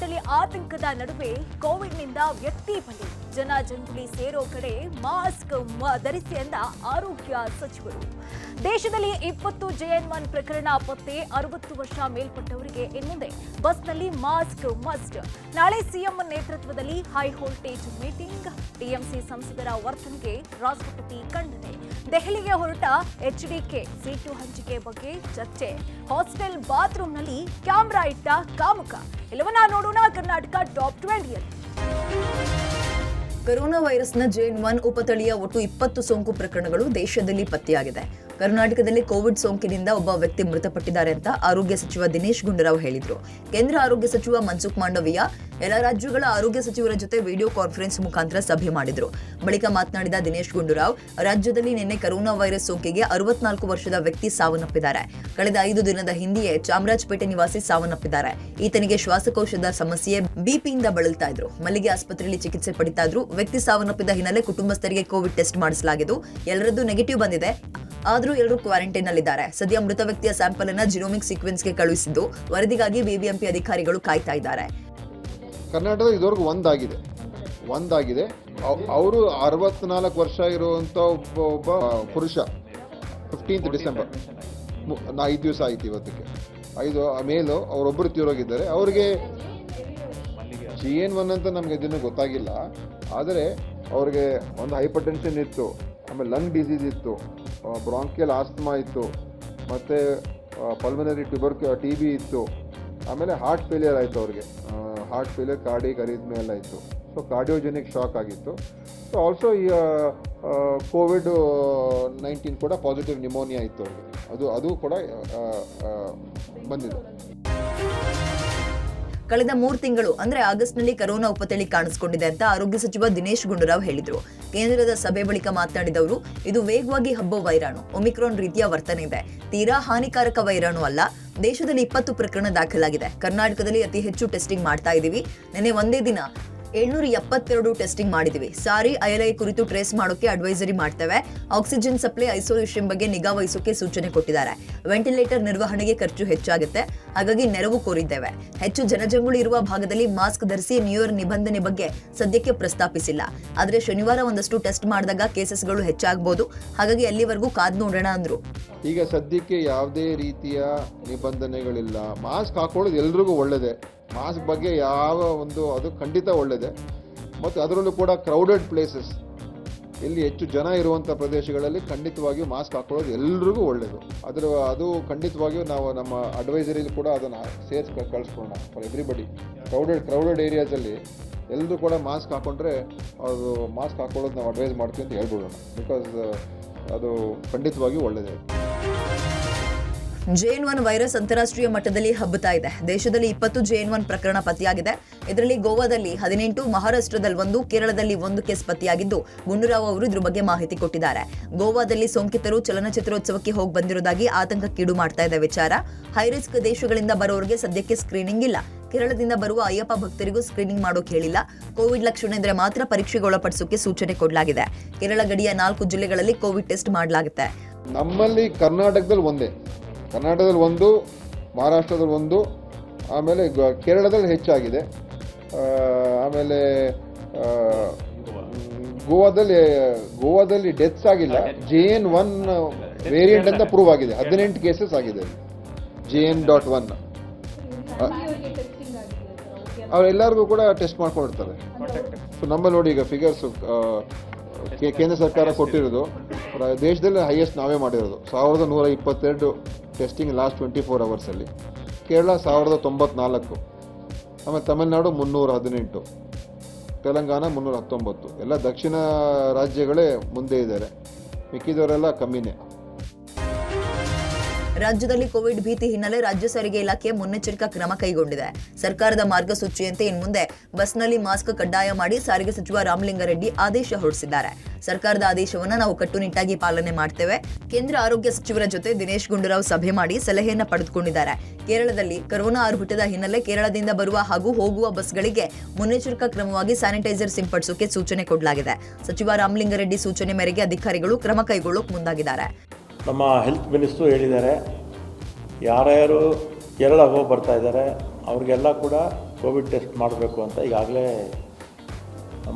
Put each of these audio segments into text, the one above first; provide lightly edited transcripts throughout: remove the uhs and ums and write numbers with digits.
ಕರಾವಳಿಯಲ್ಲಿ ಆತಂಕದ ನಡುವೆ ಕೋವಿಡ್ನಿಂದ ವ್ಯಕ್ತಿ ಬಲಿ, ಜನಜಂಗುಳಿ ಸೇರೋ ಕಡೆ ಮಾಸ್ಕ್ ಧರಿಸಿ ಎಂದ ಆರೋಗ್ಯ ಸಚಿವರು. ದೇಶದಲ್ಲಿ 20 JN1 ಪ್ರಕರಣ ಪತ್ತೆ, 60 ವರ್ಷ ಮೇಲ್ಪಟ್ಟವರಿಗೆ ಇನ್ಮುಂದೆ ಬಸ್ನಲ್ಲಿ ಮಾಸ್ಕ್ ಮಸ್ಟ್. ನಾಳೆ ಸಿಎಂ ನೇತೃತ್ವದಲ್ಲಿ ಹೈ ವೋಲ್ಟೇಜ್ ಮೀಟಿಂಗ್. ಟಿಎಂಸಿ ಸಂಸದರ ವರ್ತನೆಗೆ ರಾಷ್ಟ್ರಪತಿ ಖಂಡನೆ. ದೆಹಲಿಗೆ ಹೊರಟ HDK ಸೀಟು ಹಂಚಿಕೆ ಬಗ್ಗೆ ಚರ್ಚೆ. ಹಾಸ್ಟೆಲ್ ಬಾತ್ರೂಮ್ನಲ್ಲಿ ಕ್ಯಾಮೆರಾ ಇಟ್ಟ ಕಾಮುಕ. ಎಲ್ಲವನ್ನ ನೋಡೋಣ ಕರ್ನಾಟಕ ಟಾಪ್ 20ಯಲ್ಲಿ. ಕೊರೋನಾ ವೈರಸ್ನ JN1 ಉಪತಳಿಯ ಒಟ್ಟು 20 ಸೋಂಕು ಪ್ರಕರಣಗಳು ದೇಶದಲ್ಲಿ ಪತ್ತೆಯಾಗಿದೆ. ಕರ್ನಾಟಕದಲ್ಲಿ ಕೋವಿಡ್ ಸೋಂಕಿನಿಂದ ಒಬ್ಬ ವ್ಯಕ್ತಿ ಮೃತಪಟ್ಟಿದ್ದಾರೆ ಅಂತ ಆರೋಗ್ಯ ಸಚಿವ ದಿನೇಶ್ ಗುಂಡೂರಾವ್ ಹೇಳಿದ್ರು. ಕೇಂದ್ರ ಆರೋಗ್ಯ ಸಚಿವ ಮನ್ಸುಖ್ ಮಾಂಡವೀಯ ಎಲ್ಲ ರಾಜ್ಯಗಳ ಆರೋಗ್ಯ ಸಚಿವರ ಜೊತೆ ವಿಡಿಯೋ ಕಾನ್ಫರೆನ್ಸ್ ಮುಖಾಂತರ ಸಭೆ ಮಾಡಿದ್ರು. ಬಳಿಕ ಮಾತನಾಡಿದ ದಿನೇಶ್ ಗುಂಡೂರಾವ್, ರಾಜ್ಯದಲ್ಲಿ ನಿನ್ನೆ ಕೊರೋನಾ ವೈರಸ್ ಸೋಂಕಿಗೆ 64 ವರ್ಷದ ವ್ಯಕ್ತಿ ಸಾವನ್ನಪ್ಪಿದ್ದಾರೆ. ಕಳೆದ 5 ದಿನದ ಹಿಂದೆಯೇ ಚಾಮರಾಜಪೇಟೆ ನಿವಾಸಿ ಸಾವನ್ನಪ್ಪಿದ್ದಾರೆ. ಈತನಿಗೆ ಶ್ವಾಸಕೋಶದ ಸಮಸ್ಯೆ, ಬಿಪಿಯಿಂದ ಬಳಲ್ತಾ ಇದ್ರು. ಮಲ್ಲಿಗೆ ಆಸ್ಪತ್ರೆಯಲ್ಲಿ ಚಿಕಿತ್ಸೆ ಪಡಿತಾ ಇದ್ರು. ವ್ಯಕ್ತಿ ಸಾವನ್ನಪ್ಪಿದ ಹಿನ್ನೆಲೆ ಕುಟುಂಬಸ್ಥರಿಗೆ ಕೋವಿಡ್ ಟೆಸ್ಟ್ ಮಾಡಿಸಲಾಗಿದ್ದು ಎಲ್ಲರದ್ದು ನೆಗೆಟಿವ್ ಬಂದಿದೆ. ಆದರೂ ಎಲ್ಲರೂ ಕ್ವಾರಂಟೈನ್ ನಲ್ಲಿದ್ದಾರೆ. ಸದ್ಯ ಮೃತ ವ್ಯಕ್ತಿಯ ಸ್ಯಾಂಪಲ್ ಅನ್ನು ಜಿನೋಮಿಕ್ ಸೀಕ್ವೆನ್ಸ್ಗೆ ಕಳುಹಿಸಿದ್ದು ವರದಿಗಾಗಿ ಬಿಬಿಎಂಪಿ ಅಧಿಕಾರಿಗಳು ಕಾಯ್ತಾ ಇದ್ದಾರೆ. ಕರ್ನಾಟಕದ ಇದುವರೆಗೂ ಒಂದಾಗಿದೆ. ಅವರು 64 ವರ್ಷ ಇರುವಂತ ಒಬ್ಬ ಪುರುಷ 15th ಡಿಸೆಂಬರ್ 5 ದಿವಸ ಆಯ್ತು ಇವತ್ತಿಗೆ. 5 ಮೇಲು ಅವರೊಬ್ಬರು ತೀರೋಗಿದ್ದಾರೆ. ಅವರಿಗೆ JN1 ಅಂತ ನಮ್ಗೆ ಇದನ್ನು ಗೊತ್ತಾಗಿಲ್ಲ. ಆದರೆ ಅವ್ರಿಗೆ ಒಂದು ಹೈಪರ್ ಟೆನ್ಷನ್ ಇತ್ತು, ಆಮೇಲೆ ಲಂಗ್ ಡಿಸೀಸ್ ಇತ್ತು, ಬ್ರಾಂಕಿಯಲ್ ಆಸ್ತಮಾ ಇತ್ತು, ಮತ್ತು ಪಲ್ಮನರಿ TB ಇತ್ತು, ಆಮೇಲೆ ಹಾರ್ಟ್ ಫೇಲಿಯರ್ ಆಯಿತು. ಅವ್ರಿಗೆ ಹಾರ್ಟ್ ಫೇಲಿಯರ್, ಕಾರ್ಡಿಯಕ್ ಅರಿಥ್ಮಿಯಾ ಎಲ್ಲ ಇತ್ತು. ಸೊ ಕಾರ್ಡಿಯೋಜೆನಿಕ್ ಶಾಕ್ ಆಗಿತ್ತು. ಸೊ ಆಲ್ಸೋ ಈ COVID-19 ಕೂಡ ಪಾಸಿಟಿವ್ ನ್ಯೂಮೋನಿಯಾ ಇತ್ತು ಅವ್ರಿಗೆ. ಅದು ಕೂಡ ಬಂದಿದೆ. ಕಳೆದ 3 ತಿಂಗಳು ಅಂದ್ರೆ ಆಗಸ್ಟ್ನಲ್ಲಿ ಕೊರೋನಾ ಉಪತಳಿ ಕಾಣಿಸಿಕೊಂಡಿದೆ ಅಂತ ಆರೋಗ್ಯ ಸಚಿವ ದಿನೇಶ್ ಗುಂಡೂರಾವ್ ಹೇಳಿದ್ರು. ಕೇಂದ್ರದ ಸಭೆ ಬಳಿಕ ಮಾತನಾಡಿದವರು, ಇದು ವೇಗವಾಗಿ ಹಬ್ಬೋ ವೈರಾಣು, ಒಮಿಕ್ರಾನ್ ರೀತಿಯ ವರ್ತನೆ ಇದೆ, ತೀರಾ ಹಾನಿಕಾರಕ ವೈರಾಣು ಅಲ್ಲ. ದೇಶದಲ್ಲಿ 20 ಪ್ರಕರಣ ದಾಖಲಾಗಿದೆ. ಕರ್ನಾಟಕದಲ್ಲಿ ಅತಿ ಹೆಚ್ಚು ಟೆಸ್ಟಿಂಗ್ ಮಾಡ್ತಾ ಇದೀವಿ. ನಿನ್ನೆ ಒಂದೇ ದಿನ 772 ಟೆಸ್ಟಿಂಗ್ ಮಾಡಿದ್ವಿ. ಸಾರಿ ILI ಕುರಿತು ಟ್ರೇಸ್ ಮಾಡೋಕೆ ಅಡ್ವೈಸರಿ ಮಾಡ್ತೇವೆ. ಆಕ್ಸಿಜನ್ ಸಪ್ಲೈ, ಐಸೋಲೇಷನ್ ಬಗ್ಗೆ ನಿಗಾ ವಹಿಸೋಕೆ ಸೂಚನೆ ಕೊಟ್ಟಿದ್ದಾರೆ. ವೆಂಟಿಲೇಟರ್ ನಿರ್ವಹಣೆಗೆ ಖರ್ಚು ಹೆಚ್ಚಾಗುತ್ತೆ, ಹಾಗಾಗಿ ನೆರವು ಕೋರಿದ್ದೇವೆ. ಹೆಚ್ಚು ಜನಜಂಗುಳಿ ಇರುವ ಭಾಗದಲ್ಲಿ ಮಾಸ್ಕ್ ಧರಿಸಿ, ನ್ಯೂ ಇಯರ್ ನಿಬಂಧನೆ ಬಗ್ಗೆ ಸದ್ಯಕ್ಕೆ ಪ್ರಸ್ತಾಪಿಸಿಲ್ಲ. ಆದರೆ ಶನಿವಾರ ಒಂದಷ್ಟು ಟೆಸ್ಟ್ ಮಾಡಿದಾಗ ಕೇಸಸ್ಗಳು ಹೆಚ್ಚಾಗಬಹುದು, ಹಾಗಾಗಿ ಅಲ್ಲಿವರೆಗೂ ಕಾದ್ ನೋಡೋಣ ಅಂದ್ರು. ಈಗ ಸದ್ಯಕ್ಕೆ ಯಾವುದೇ ರೀತಿಯ ನಿಬಂಧನೆಗಳಿಲ್ಲ. ಮಾಸ್ಕ್ ಹಾಕೊಳ್ಳೋದು ಎಲ್ರಿಗೂ ಒಳ್ಳೆಯದೇ. ಮಾಸ್ಕ್ ಬಗ್ಗೆ ಅದು ಖಂಡಿತ ಒಳ್ಳೆಯದೇ. ಮತ್ತು ಅದರಲ್ಲೂ ಕೂಡ ಕ್ರೌಡೆಡ್ ಪ್ಲೇಸಸ್, ಇಲ್ಲಿ ಹೆಚ್ಚು ಜನ ಇರುವಂಥ ಪ್ರದೇಶಗಳಲ್ಲಿ ಖಂಡಿತವಾಗಿಯೂ ಮಾಸ್ಕ್ ಹಾಕೊಳ್ಳೋದು ಎಲ್ರಿಗೂ ಒಳ್ಳೆಯದು. ಅದು ಖಂಡಿತವಾಗಿಯೂ ನಾವು ನಮ್ಮ ಅಡ್ವೈಸರಿಲಿ ಕೂಡ ಅದನ್ನು ಕಳಿಸ್ಕೊಡೋಣ ಫಾರ್ ಎವ್ರಿಬಡಿ. ಕ್ರೌಡೆಡ್ ಏರಿಯಾಸಲ್ಲಿ ಎಲ್ಲರೂ ಕೂಡ ಮಾಸ್ಕ್ ಹಾಕೊಂಡ್ರೆ ಅದು ಮಾಸ್ಕ್ ಹಾಕೊಳ್ಳೋದು ನಾವು ಅಡ್ವೈಸ್ ಮಾಡ್ತೀವಿ ಅಂತ ಹೇಳ್ಬಿಡೋಣ. ಬಿಕಾಸ್ ಅದು ಖಂಡಿತವಾಗಿಯೂ ಒಳ್ಳೆಯದೇ. JN1 ವೈರಸ್ ಅಂತಾರಾಷ್ಟ್ರೀಯ ಮಟ್ಟದಲ್ಲಿ ಹಬ್ಬುತ್ತಾ ಇದೆ. ದೇಶದಲ್ಲಿ 20 JN1 ಪ್ರಕರಣ ಪತ್ತೆಯಾಗಿದೆ. ಇದರಲ್ಲಿ ಗೋವಾದಲ್ಲಿ 18, ಮಹಾರಾಷ್ಟ್ರದಲ್ಲಿ 1, ಕೇರಳದಲ್ಲಿ 1 ಕೇಸ್ ಪತ್ತೆಯಾಗಿದ್ದು, ಗುಂಡೂರಾವ್ ಅವರು ಇದ್ರ ಬಗ್ಗೆ ಮಾಹಿತಿ ಕೊಟ್ಟಿದ್ದಾರೆ. ಗೋವಾದಲ್ಲಿ ಸೋಂಕಿತರು ಚಲನಚಿತ್ರೋತ್ಸವಕ್ಕೆ ಹೋಗಿ ಬಂದಿರೋದಾಗಿ ಆತಂಕಕ್ಕೀಡು ಮಾಡ್ತಾ ಇದೆ ವಿಚಾರ. ಹೈರಿಸ್ಕ್ ದೇಶಗಳಿಂದ ಬರೋರಿಗೆ ಸದ್ಯಕ್ಕೆ ಸ್ಕ್ರೀನಿಂಗ್ ಇಲ್ಲ. ಕೇರಳದಿಂದ ಬರುವ ಅಯ್ಯಪ್ಪ ಭಕ್ತರಿಗೂ ಸ್ಕ್ರೀನಿಂಗ್ ಮಾಡೋಕೆ ಹೇಳಿಲ್ಲ. ಕೋವಿಡ್ ಲಕ್ಷಣ ಇದ್ರೆ ಮಾತ್ರ ಪರೀಕ್ಷೆಗೆ ಒಳಪಡಿಸೋಕೆ ಸೂಚನೆ ಕೊಡಲಾಗಿದೆ. ಕೇರಳ ಗಡಿಯ 4 ಜಿಲ್ಲೆಗಳಲ್ಲಿ ಕೋವಿಡ್ ಟೆಸ್ಟ್ ಮಾಡಲಾಗುತ್ತೆ. ನಮ್ಮಲ್ಲಿ ಕರ್ನಾಟಕದಲ್ಲಿ 1, ಮಹಾರಾಷ್ಟ್ರದಲ್ಲಿ 1, ಆಮೇಲೆ ಕೇರಳದಲ್ಲಿ ಹೆಚ್ಚಾಗಿದೆ. ಆಮೇಲೆ ಗೋವಾದಲ್ಲಿ ಡೆತ್ಸ್ ಆಗಿಲ್ಲ. JN1 ವೇರಿಯಂಟ್ ಅಂತ ಪ್ರೂವ್ ಆಗಿದೆ. 18 ಕೇಸಸ್ ಆಗಿದೆ JN.1. ಅವರೆಲ್ಲರಿಗೂ ಕೂಡ ಟೆಸ್ಟ್ ಮಾಡ್ಕೊಂಡಿರ್ತಾರೆ. ಸೊ ನಮ್ಮಲ್ಲಿ ನೋಡಿ, ಈಗ ಫಿಗರ್ಸ್ ಕೇಂದ್ರ ಸರ್ಕಾರ ಕೊಟ್ಟಿರೋದು ದೇಶದಲ್ಲಿ ಹೈಯೆಸ್ಟ್ ನಾವೇ ಮಾಡಿರೋದು. 1122 ಟೆಸ್ಟಿಂಗ್ ಲಾಸ್ಟ್ 24 ಅವರ್ಸಲ್ಲಿ. ಕೇರಳ 1094, ಆಮೇಲೆ ತಮಿಳುನಾಡು 318, ತೆಲಂಗಾಣ 319. ಎಲ್ಲ ದಕ್ಷಿಣ ರಾಜ್ಯಗಳೇ ಮುಂದೆ ಇದ್ದಾರೆ, ಮಿಕ್ಕಿದವರೆಲ್ಲ ಕಮ್ಮಿನೇ. ರಾಜ್ಯದಲ್ಲಿ ಕೋವಿಡ್ ಭೀತಿ ಹಿನ್ನೆಲೆ ರಾಜ್ಯ ಸಾರಿಗೆ ಇಲಾಖೆ ಮುನ್ನೆಚ್ಚರಿಕಾ ಕ್ರಮ ಕೈಗೊಂಡಿದೆ. ಸರ್ಕಾರದ ಮಾರ್ಗಸೂಚಿಯಂತೆ ಇನ್ಮುಂದೆ ಬಸ್ನಲ್ಲಿ ಮಾಸ್ಕ್ ಕಡ್ಡಾಯ ಮಾಡಿ ಸಾರಿಗೆ ಸಚಿವ ರಾಮಲಿಂಗಾರೆಡ್ಡಿ ಆದೇಶ ಹೊರಡಿಸಿದ್ದಾರೆ. ಸರ್ಕಾರದ ಆದೇಶವನ್ನು ನಾವು ಕಟ್ಟುನಿಟ್ಟಾಗಿ ಪಾಲನೆ ಮಾಡ್ತೇವೆ. ಕೇಂದ್ರ ಆರೋಗ್ಯ ಸಚಿವರ ಜೊತೆ ದಿನೇಶ್ ಗುಂಡೂರಾವ್ ಸಭೆ ಮಾಡಿ ಸಲಹೆಯನ್ನು ಪಡೆದುಕೊಂಡಿದ್ದಾರೆ. ಕೇರಳದಲ್ಲಿ ಕೊರೋನಾ ಆರ್ಭಟದ ಹಿನ್ನೆಲೆ ಕೇರಳದಿಂದ ಬರುವ ಹಾಗೂ ಹೋಗುವ ಬಸ್ಗಳಿಗೆ ಮುನ್ನೆಚ್ಚರಿಕಾ ಕ್ರಮವಾಗಿ ಸ್ಯಾನಿಟೈಸರ್ ಸಿಂಪಡಿಸೋಕೆ ಸೂಚನೆ ಕೊಡಲಾಗಿದೆ. ಸಚಿವ ರಾಮಲಿಂಗಾರೆಡ್ಡಿ ಸೂಚನೆ ಮೇರೆಗೆ ಅಧಿಕಾರಿಗಳು ಕ್ರಮ ಕೈಗೊಳ್ಳೋಕೆ ಮುಂದಾಗಿದ್ದಾರೆ. ನಮ್ಮ ಹೆಲ್ತ್ ಮಿನಿಸ್ಟ್ರು ಹೇಳಿದ್ದಾರೆ, ಯಾರ್ಯಾರು ಕೇರಳ ಹೋಗಿ ಬರ್ತಾ ಇದ್ದಾರೆ ಅವ್ರಿಗೆಲ್ಲ ಕೂಡ ಕೋವಿಡ್ ಟೆಸ್ಟ್ ಮಾಡಬೇಕು ಅಂತ ಈಗಾಗಲೇ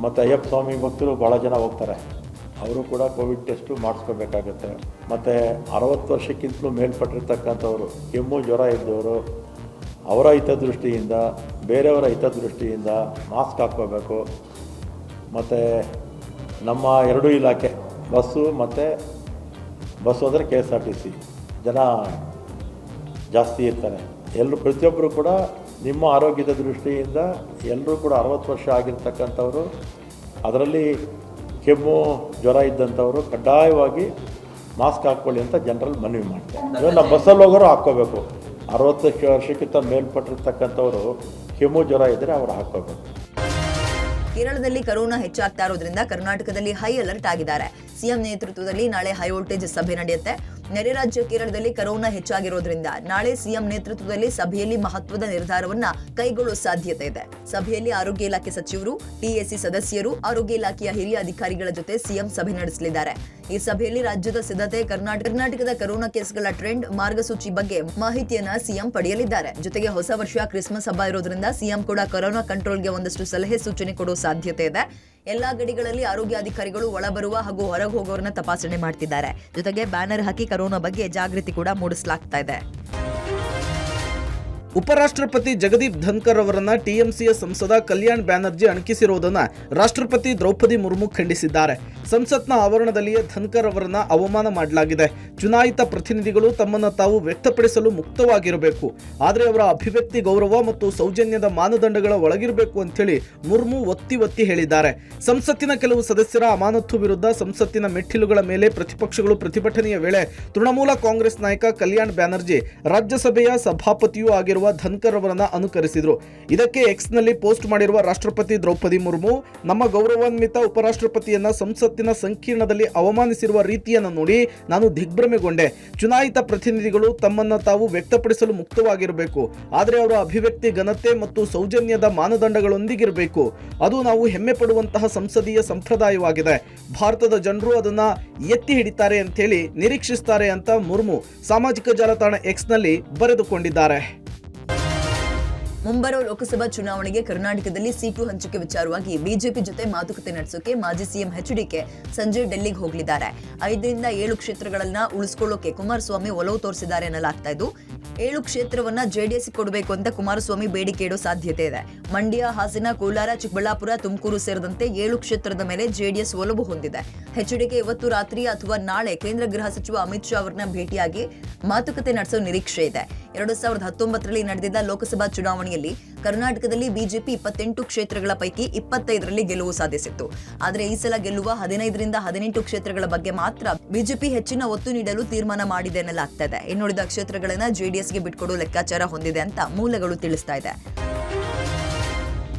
ಮತ್ತು ಅಯ್ಯಪ್ಪ ಸ್ವಾಮಿ ಭಕ್ತರು ಭಾಳ ಜನ ಹೋಗ್ತಾರೆ, ಅವರು ಕೂಡ ಕೋವಿಡ್ ಟೆಸ್ಟು ಮಾಡಿಸ್ಕೋಬೇಕಾಗತ್ತೆ. ಮತ್ತು 60 ವರ್ಷಕ್ಕಿಂತಲೂ ಮೇಲ್ಪಟ್ಟಿರ್ತಕ್ಕಂಥವ್ರು, ಕೆಮ್ಮು ಜ್ವರ ಇದ್ದವರು, ಅವರ ಹಿತದೃಷ್ಟಿಯಿಂದ, ಬೇರೆಯವರ ಹಿತದೃಷ್ಟಿಯಿಂದ ಮಾಸ್ಕ್ ಹಾಕ್ಕೋಬೇಕು. ಮತ್ತು ನಮ್ಮ 2 ಇಲಾಖೆ ಬಸ್ಸು ಮತ್ತು ಬಸ್ಸು ಅಂದರೆ KSRTC ಜನ ಜಾಸ್ತಿ ಇರ್ತಾರೆ. ಎಲ್ಲರೂ ಪ್ರತಿಯೊಬ್ಬರು ಕೂಡ ನಿಮ್ಮ ಆರೋಗ್ಯದ ದೃಷ್ಟಿಯಿಂದ ಎಲ್ಲರೂ ಕೂಡ 60 ವರ್ಷ ಆಗಿರ್ತಕ್ಕಂಥವ್ರು, ಅದರಲ್ಲಿ ಕೆಮ್ಮು ಜ್ವರ ಇದ್ದಂಥವರು ಕಡ್ಡಾಯವಾಗಿ ಮಾಸ್ಕ್ ಹಾಕ್ಕೊಳ್ಳಿ ಅಂತ ಜನರಲ್ಲಿ ಮನವಿ ಮಾಡ್ತಾರೆ. ಇವಾಗ ನಮ್ಮ ಬಸ್ಸಲ್ಲಿ ಹೋಗೋರು ಹಾಕ್ಕೋಬೇಕು. 60 ವರ್ಷಕ್ಕಿಂತ ಮೇಲ್ಪಟ್ಟಿರ್ತಕ್ಕಂಥವರು ಕೆಮ್ಮು ಜ್ವರ ಇದ್ದರೆ ಅವರು ಹಾಕ್ಕೋಬೇಕು. ಕೇರಳದಲ್ಲಿ ಕೊರೋನಾ ಹೆಚ್ಚಾಗ್ತಾ ಇರೋದ್ರಿಂದ ಕರ್ನಾಟಕದಲ್ಲಿ ಹೈ ಅಲರ್ಟ್ ಆಗಿದ್ದಾರೆ. ಸಿಎಂ ನೇತೃತ್ವದಲ್ಲಿ ನಾಳೆ ಹೈ ವೋಲ್ಟೇಜ್ ಸಭೆ ನಡೆಯುತ್ತೆ. ನೆರೆ ರಾಜ್ಯ ಕೇರಳದಲ್ಲಿ ಕೊರೋನಾ ಹೆಚ್ಚಾಗಿರೋದ್ರಿಂದ ನಾಳೆ ಸಿಎಂ ನೇತೃತ್ವದಲ್ಲಿ ಸಭೆಯಲ್ಲಿ ಮಹತ್ವದ ನಿರ್ಧಾರವನ್ನ ಕೈಗೊಳ್ಳುವ ಸಾಧ್ಯತೆ ಇದೆ. ಸಭೆಯಲ್ಲಿ ಆರೋಗ್ಯ ಇಲಾಖೆ ಸಚಿವರು, ಟಿಎಸಿ ಸದಸ್ಯರು, ಆರೋಗ್ಯ ಇಲಾಖೆಯ ಹಿರಿಯ ಅಧಿಕಾರಿಗಳ ಜೊತೆ ಸಿಎಂ ಸಭೆ ನಡೆಸಲಿದ್ದಾರೆ. ಈ ಸಭೆಯಲ್ಲಿ ರಾಜ್ಯದ ಸಿದ್ಧತೆ, ಕರ್ನಾಟಕದ ಕೊರೋನಾ ಕೇಸ್ಗಳ ಟ್ರೆಂಡ್, ಮಾರ್ಗಸೂಚಿ ಬಗ್ಗೆ ಮಾಹಿತಿಯನ್ನ ಸಿಎಂ ಪಡೆಯಲಿದ್ದಾರೆ. ಜೊತೆಗೆ ಹೊಸ ವರ್ಷ, ಕ್ರಿಸ್ಮಸ್ ಹಬ್ಬ ಇರೋದ್ರಿಂದ ಸಿಎಂ ಕೂಡ ಕೊರೋನಾ ಕಂಟ್ರೋಲ್ಗೆ ಒಂದಷ್ಟು ಸಲಹೆ ಸೂಚನೆ ಕೊಡುವ ಸಾಧ್ಯತೆ ಇದೆ. ಎಲ್ಲಾ ಗಡಿಗಳಲ್ಲಿ ಆರೋಗ್ಯಾಧಿಕಾರಿಗಳು ಒಳಬರುವ ಹಾಗೂ ಹೊರಗೆ ಹೋಗೋರನ್ನ ತಪಾಸಣೆ ಮಾಡ್ತಿದ್ದಾರೆ. ಜೊತೆಗೆ ಬ್ಯಾನರ್ ಹಾಕಿ ಕೊರೋನಾ ಬಗ್ಗೆ ಜಾಗೃತಿ ಕೂಡ ಮೂಡಿಸಲಾಗ್ತಾ ಇದೆ. ಉಪರಾಷ್ಟ್ರಪತಿ ಜಗದೀಪ್ ಧನ್ಕರ್ ಅವರನ್ನ ಟಿಎಂಸಿಯ ಸಂಸದ ಕಲ್ಯಾಣ್ ಬ್ಯಾನರ್ಜಿ ಅಣಕಿಸಿರುವುದನ್ನು ರಾಷ್ಟ್ರಪತಿ ದ್ರೌಪದಿ ಮುರ್ಮು ಖಂಡಿಸಿದ್ದಾರೆ. ಸಂಸತ್ನ ಆವರಣದಲ್ಲಿಯೇ ಧನ್ಕರ್ ಅವರನ್ನ ಅವಮಾನ ಮಾಡಲಾಗಿದೆ. ಚುನಾಯಿತ ಪ್ರತಿನಿಧಿಗಳು ತಮ್ಮನ್ನು ತಾವು ವ್ಯಕ್ತಪಡಿಸಲು ಮುಕ್ತವಾಗಿರಬೇಕು, ಆದರೆ ಅವರ ಅಭಿವ್ಯಕ್ತಿ ಗೌರವ ಮತ್ತು ಸೌಜನ್ಯದ ಮಾನದಂಡಗಳ ಒಳಗಿರಬೇಕು ಅಂತೇಳಿ ಮುರ್ಮು ಒತ್ತಿ ಹೇಳಿದ್ದಾರೆ. ಸಂಸತ್ತಿನ ಕೆಲವು ಸದಸ್ಯರ ಅಮಾನತು ವಿರುದ್ಧ ಸಂಸತ್ತಿನ ಮೆಟ್ಟಿಲುಗಳ ಮೇಲೆ ಪ್ರತಿಪಕ್ಷಗಳು ಪ್ರತಿಭಟನೆಯ ವೇಳೆ ತೃಣಮೂಲ ಕಾಂಗ್ರೆಸ್ ನಾಯಕ ಕಲ್ಯಾಣ್ ಬ್ಯಾನರ್ಜಿ ರಾಜ್ಯಸಭೆಯ ಸಭಾಪತಿಯೂ ಆಗಿರುವ ಧನ್ಕರ್ ಅವರನ್ನ ಅನುಕರಿಸಿದ್ರು. ಇದಕ್ಕೆ ಎಕ್ಸ್ನಲ್ಲಿ ಪೋಸ್ಟ್ ಮಾಡಿರುವ ರಾಷ್ಟ್ರಪತಿ ದ್ರೌಪದಿ ಮುರ್ಮು, ನಮ್ಮ ಗೌರವಾನ್ವಿತ ಉಪರಾಷ್ಟ್ರಪತಿಯನ್ನ ಸಂಸತ್ತಿನ ಸಂಕೀರ್ಣದಲ್ಲಿ ಅವಮಾನಿಸಿರುವ ರೀತಿಯನ್ನು ನೋಡಿ ನಾನು ದಿಗ್ಭ್ರಮೆಗೊಂಡೆ. ಚುನಾಯಿತ ಪ್ರತಿನಿಧಿಗಳು ತಮ್ಮನ್ನ ತಾವು ವ್ಯಕ್ತಪಡಿಸಲು ಮುಕ್ತವಾಗಿರಬೇಕು, ಆದರೆ ಅವರ ಅಭಿವ್ಯಕ್ತಿ ಘನತೆ ಮತ್ತು ಸೌಜನ್ಯದ ಮಾನದಂಡಗಳೊಂದಿಗಿರಬೇಕು. ಅದು ನಾವು ಹೆಮ್ಮೆ ಪಡುವಂತಹ ಸಂಸದೀಯ ಸಂಪ್ರದಾಯವಾಗಿದೆ. ಭಾರತದ ಜನರು ಅದನ್ನ ಎತ್ತಿ ಹಿಡಿತಾರೆ ಅಂತೇಳಿ ನಿರೀಕ್ಷಿಸ್ತಾರೆ ಅಂತ ಮುರ್ಮು ಸಾಮಾಜಿಕ ಜಾಲತಾಣ ಎಕ್ಸ್ನಲ್ಲಿ ಬರೆದುಕೊಂಡಿದ್ದಾರೆ. ಮುಂಬರುವ ಲೋಕಸಭಾ ಚುನಾವಣೆಗೆ ಕರ್ನಾಟಕದಲ್ಲಿ ಸೀಟು ಹಂಚಿಕೆ ವಿಚಾರವಾಗಿ ಬಿಜೆಪಿ ಜೊತೆ ಮಾತುಕತೆ ನಡೆಸೋಕೆ ಮಾಜಿ ಸಿಎಂ ಎಚ್ಡಿಕೆ ಸಂಜೆ ಡೆಲ್ಲಿಗೆ ಹೋಗಲಿದ್ದಾರೆ. 5ರಿಂದ 7 ಕ್ಷೇತ್ರಗಳನ್ನ ಉಳಿಸಿಕೊಳ್ಳೋಕೆ ಕುಮಾರಸ್ವಾಮಿ ಒಲವು ತೋರಿಸಿದ್ದಾರೆ ಎನ್ನಲಾಗ್ತಾ ಇದ್ದು, 7 ಕ್ಷೇತ್ರವನ್ನ ಜೆಡಿಎಸ್ ಕೊಡಬೇಕು ಅಂತ ಕುಮಾರಸ್ವಾಮಿ ಬೇಡಿಕೆ ಇಡೋ ಸಾಧ್ಯತೆ ಇದೆ. ಮಂಡ್ಯ, ಹಾಸನ, ಕೋಲಾರ, ಚಿಕ್ಕಬಳ್ಳಾಪುರ, ತುಮಕೂರು ಸೇರಿದಂತೆ 7 ಕ್ಷೇತ್ರದ ಮೇಲೆ ಜೆಡಿಎಸ್ ಒಲವು ಹೊಂದಿದೆ. ಎಚ್ಡಿಕೆ ಇವತ್ತು ರಾತ್ರಿ ಅಥವಾ ನಾಳೆ ಕೇಂದ್ರ ಗೃಹ ಸಚಿವ ಅಮಿತ್ ಶಾ ಅವರನ್ನ ಭೇಟಿಯಾಗಿ ಮಾತುಕತೆ ನಡೆಸೋ ನಿರೀಕ್ಷೆ ಇದೆ. 2019ರಲ್ಲಿ ನಡೆದಿದ್ದ ಲೋಕಸಭಾ ಚುನಾವಣೆಯಲ್ಲಿ ಕರ್ನಾಟಕದಲ್ಲಿ ಬಿಜೆಪಿ 28 ಕ್ಷೇತ್ರಗಳ ಪೈಕಿ 25ರಲ್ಲಿ ಗೆಲುವು ಸಾಧಿಸಿತ್ತು. ಆದರೆ ಈ ಸಲ ಗೆಲ್ಲುವ 15ರಿಂದ 18 ಕ್ಷೇತ್ರಗಳ ಬಗ್ಗೆ ಮಾತ್ರ ಬಿಜೆಪಿ ಹೆಚ್ಚಿನ ಒತ್ತು ನೀಡಲು ತೀರ್ಮಾನ ಮಾಡಿದೆ ಎನ್ನಲಾಗ್ತಾ ಇದೆ. ಇನ್ನುಳಿದ ಕ್ಷೇತ್ರಗಳನ್ನ ಜೆಡಿಎಸ್ಗೆ ಬಿಟ್ಕೊಡೋ ಲೆಕ್ಕಾಚಾರ ಹೊಂದಿದೆ ಅಂತ ಮೂಲಗಳು ತಿಳಿಸ್ತಾ ಇದೆ.